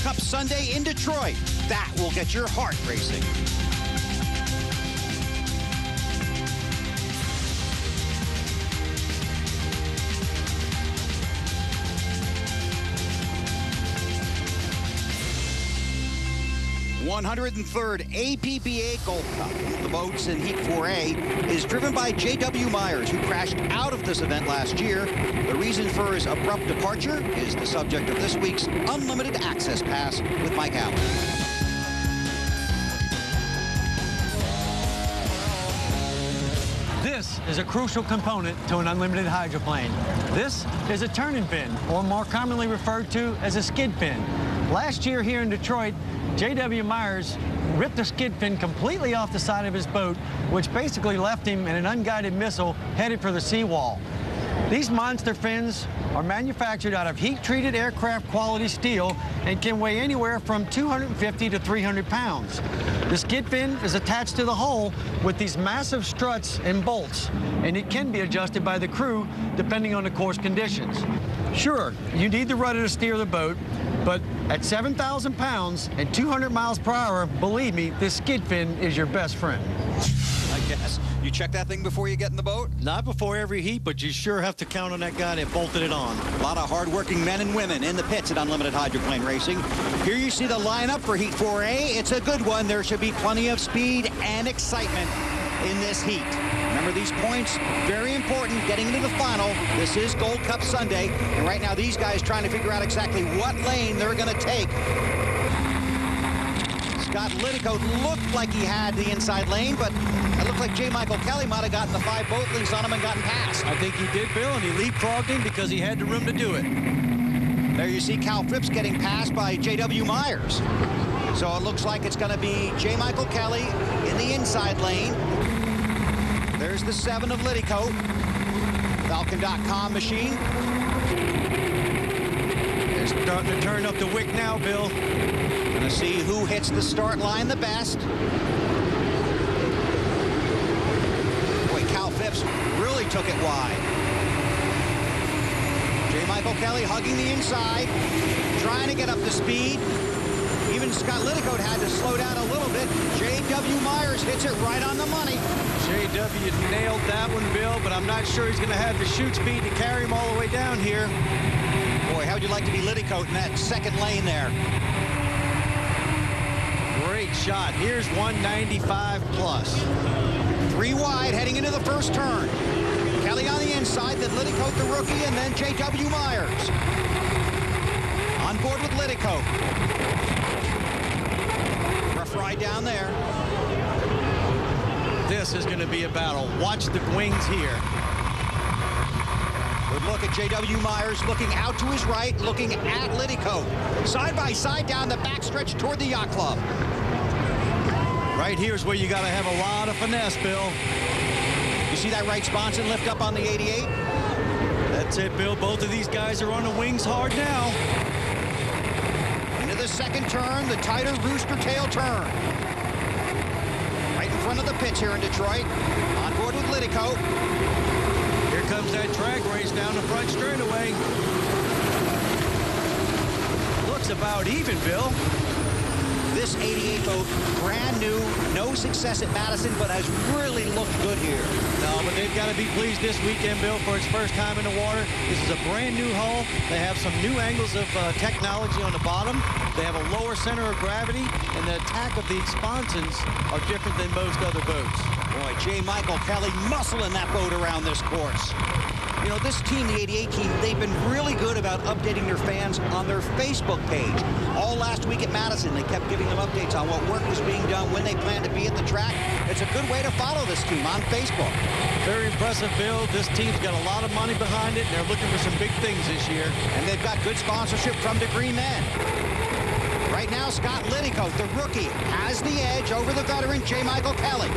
Cup Sunday in Detroit. That will get your heart racing. (103rd APBA Gold Cup. The boats in Heat 4A is driven by J.W. Myers, who crashed out of this event last year. The reason for his abrupt departure is the subject of this week's Unlimited Access Pass with Mike Allen. This is a crucial component to an unlimited hydroplane. This is a turning pin, or more commonly referred to as a skid pin. Last year here in Detroit, J.W. Myers ripped the skid pin completely off the side of his boat, which basically left him in an unguided missile headed for the seawall. These monster fins are manufactured out of heat-treated aircraft quality steel and can weigh anywhere from 250 to 300 pounds. The skid fin is attached to the hull with these massive struts and bolts, and it can be adjusted by the crew depending on the course conditions. Sure, you need the rudder to steer the boat, but at 7,000 pounds and 200 miles per hour, believe me, this skid fin is your best friend. I guess. You check that thing before you get in the boat? Not before every heat, but you sure have to count on that guy that bolted it on. A lot of hard-working men and women in the pits at Unlimited Hydroplane Racing. Here you see the lineup for Heat 4A. It's a good one. There should be plenty of speed and excitement in this heat. Remember, these points, very important, getting into the final. This is Gold Cup Sunday, and right now these guys trying to figure out exactly what lane they're going to take. Scott Liddicoat looked like he had the inside lane, but it looked like J. Michael Kelly might have gotten the 5 boat links on him and gotten past. I think he did, Bill, and he leapfrogged him because he had the room to do it. There you see Cal Phipps getting passed by J.W. Myers. So it looks like it's going to be J. Michael Kelly in the inside lane. There's the 7 of Liddicoat. Falcon.com machine. They're starting to turn up the wick now, Bill. Going to see who hits the start line the best. Boy, Cal Phipps really took it wide. J. Michael Kelly hugging the inside, trying to get up to speed. Even Scott Liddicoat had to slow down a little bit. J.W. Myers hits it right on the money. J.W. nailed that one, Bill, but I'm not sure he's going to have the chute speed to carry him all the way down here. Boy, how would you like to be Liddicoat in that second lane there? Great shot. Here's 195 plus. 3 wide heading into the first turn. Kelly on the inside, then Liddicoat the rookie, and then J.W. Myers. On board with Liddicoat. Rough ride down there. This is going to be a battle. Watch the wings here. Good look at J.W. Myers looking out to his right, looking at Liddicoat. Side by side down the backstretch toward the yacht club. Right here's where you got to have a lot of finesse, Bill. You see that right sponson lift up on the 88? That's it, Bill. Both of these guys are on the wings hard now. Into the second turn, the tighter rooster tail turn. Right in front of the pitch here in Detroit. On board with Liddicoat. Here comes that drag race down the front straightaway. Looks about even, Bill. This 88 boat, brand new, no success at Madison, but has really looked good here. No, but they've got to be pleased this weekend, Bill, for its first time in the water. This is a brand new hull. They have some new angles of technology on the bottom. They have a lower center of gravity, and the attack of the sponsons are different than most other boats. Boy, J. Michael Kelly muscling that boat around this course. You know, this team, the 88 team, they've been really good about updating their fans on their Facebook page. All last week at Madison, they kept giving them updates on what work was being done, when they plan to be at the track. It's a good way to follow this team on Facebook. Very impressive, Bill. This team's got a lot of money behind it, and they're looking for some big things this year. And they've got good sponsorship from the Green Men. Right now, Scott Liddicoat, the rookie, has the edge over the veteran J. Michael Kelly.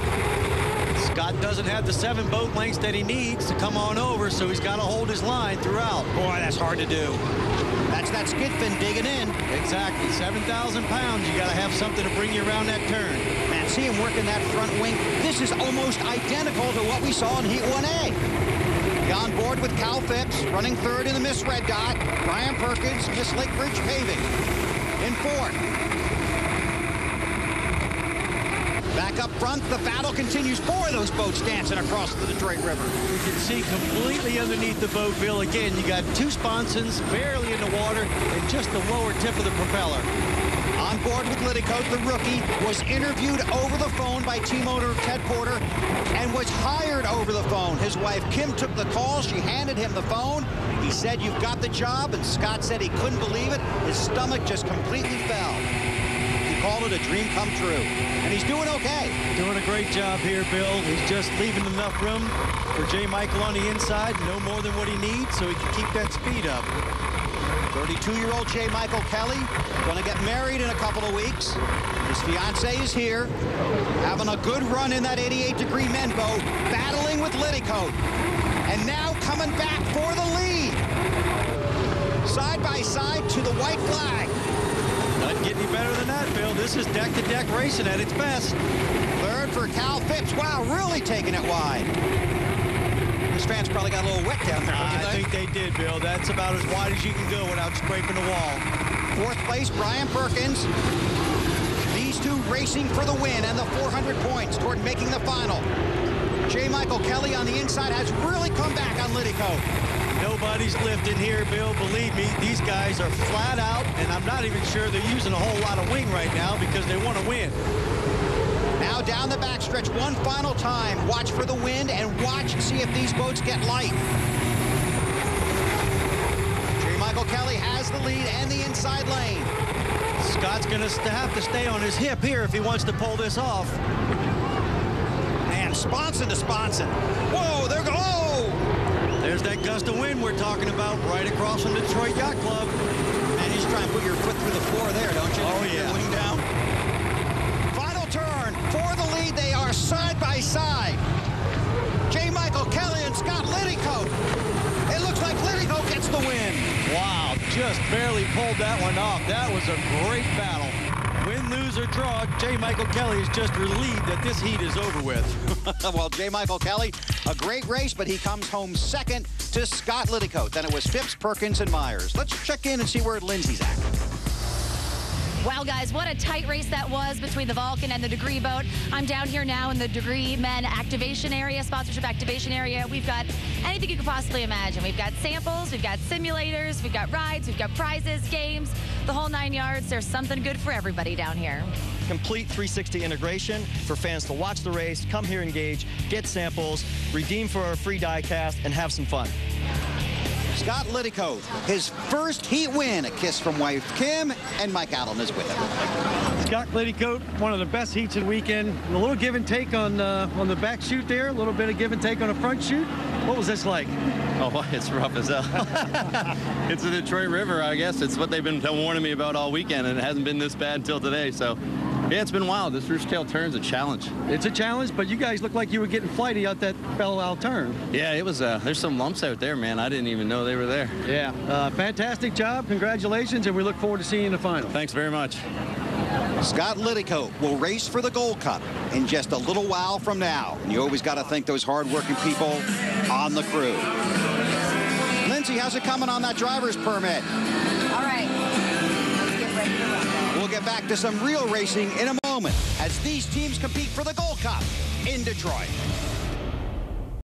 Scott doesn't have the 7 boat lengths that he needs to come on over, so he's got to hold his line throughout. Boy, that's hard to do. That's that skid fin digging in. Exactly. 7,000 pounds. You got to have something to bring you around that turn. Man, see him working that front wing. This is almost identical to what we saw in Heat 1A. On board with Cal Phipps, running third in the Miss Red Dot. Brian Perkins, Miss Lake Bridge Paving. in fourth. Back up front, the battle continues. Boy, those boats dancing across the Detroit River. You can see completely underneath the boat, Bill. Again, you got two sponsons barely in the water and just the lower tip of the propeller. On board with Liddicoat, the rookie was interviewed over the phone by team owner Ted Porter and was hired over the phone. His wife, Kim, took the call. She handed him the phone. He said, "You've got the job," and Scott said he couldn't believe it. His stomach just completely fell. He called it a dream come true, and he's doing okay. Doing a great job here, Bill. He's just leaving enough room for J. Michael on the inside, no more than what he needs, so he can keep that speed up. 32-year-old J. Michael Kelly going to get married in a couple of weeks. His fiance is here, having a good run in that 88-degree men boat, battling with Liddicoat, and now coming back for the lead. Side by side to the white flag. Doesn't get any better than that, Bill. This is deck-to-deck racing at its best. Third for Cal Phipps. Wow, really taking it wide. His fans probably got a little wet down there. I think they did, Bill. That's about as wide as you can go without scraping the wall. Fourth place, Brian Perkins. These two racing for the win and the 400 points toward making the final. J. Michael Kelly on the inside has really come back on Liddicoat. Nobody's lifting here, Bill. Believe me, these guys are flat out, and I'm not even sure they're using a whole lot of wing right now because they want to win. Now down the backstretch one final time. Watch for the wind and watch, see if these boats get light. J. Michael Kelly has the lead and the inside lane. Scott's going to have to stay on his hip here if he wants to pull this off. And sponson to sponson. Whoa, there goes. Oh! There's that gust of wind we're talking about right across from the Detroit Yacht Club. And you just try and put your foot through the floor there, don't you? Oh, yeah. Wing down. Final turn. For the lead, they are side by side. J. Michael Kelly and Scott Liddicoat. It looks like Liddicoat gets the win. Wow, just barely pulled that one off. That was a great battle. Win, lose, or draw, J. Michael Kelly is just relieved that this heat is over with. Well, J. Michael Kelly, a great race, but he comes home second to Scott Liddicoat. Then it was Phipps, Perkins, and Myers. Let's check in and see where Lindsay's at. Wow, guys, what a tight race that was between the Vulcan and the Degree boat. I'm down here now in the Degree men activation area, sponsorship activation area. We've got anything you could possibly imagine. We've got samples, we've got simulators, we've got rides, we've got prizes, games, the whole 9 yards. There's something good for everybody down here. Complete 360 integration for fans to watch the race, come here, engage, get samples, redeem for a free die cast, and have some fun. Scott Liddicoat, his first heat win. A kiss from wife Kim, and Mike Allen is with him. Scott Liddicoat, one of the best heats of the weekend. A little give and take on the back chute there, a little bit of give and take on the front chute. What was this like? Oh, it's rough as hell. It's the Detroit River, I guess. It's what they've been warning me about all weekend, and it hasn't been this bad until today. So, yeah, it's been wild. This roost tail turn's a challenge. It's a challenge, but you guys look like you were getting flighty out that Belle turn. Yeah, it was. There's some lumps out there, man. I didn't even know they were there. Yeah, fantastic job. Congratulations, and we look forward to seeing you in the final. Thanks very much. Scott Liddicoat will race for the Gold Cup in just a little while from now. And you always got to thank those hard-working people on the crew. Lindsay, how's it coming on that driver's permit? All right, let's get ready to run. We'll get back to some real racing in a moment as these teams compete for the Gold Cup in Detroit.